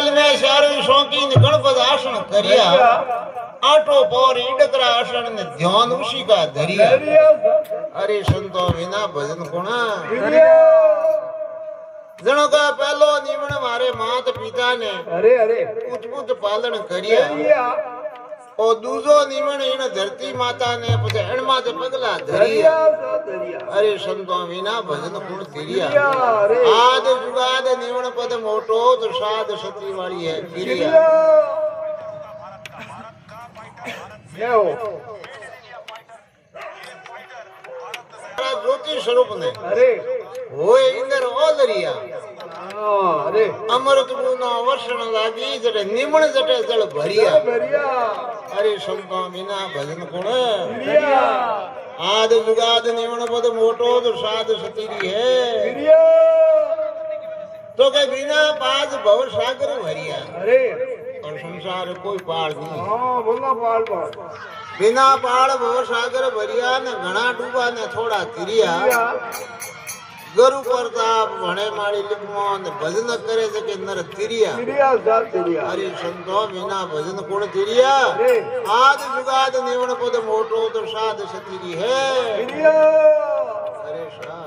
મેલ ને શારી શોકીન ગણપત આસન કર્યા આટો પોર ઈડકરા આસન ને ધ્યાન ઉશિકા ધરિયા અરે સંતો વિના ભજન કોણા જણો કા પહેલો નિમણ મારે માત પિતા ને પૂછ પાલન કર્યા ઓ દૂજો નિમણ એને ધરતી માતા ને પછી એણ માથે પગલા ધરિયા અરે સંતો વિના ભજન કોણ ધરિયા આદ જુગાદ નિમણ પદ મોટો તો સાદ સતી વાળી હે ધરિયા જ્યોતિ સ્વરૂપ ને હોય ઇન્દર ઓલરિયા અમૃત નો વર્ષણ લાગી જટે નિમણ જટે જળ ભરિયા અરે સંતો વિના ભજન કોણ આદ જુગાદ નિમણ પદ મોટો તો સાદ સતીરી હે તો કે વિના પાદ ભવ સાગર ભરિયા और संसार कोई पार नहीं बिना पार भव सागर भरिया ने घना डूबा ने थोड़ा तिरिया गुरु प्रताप भणे माड़ी लिखमो ने भजन करे છે કે નર तिरिया हरि संतो बिना भजन कोण तिरिया आद जुगाद निवण पद मोटो तो साध सतीरी है अरे सा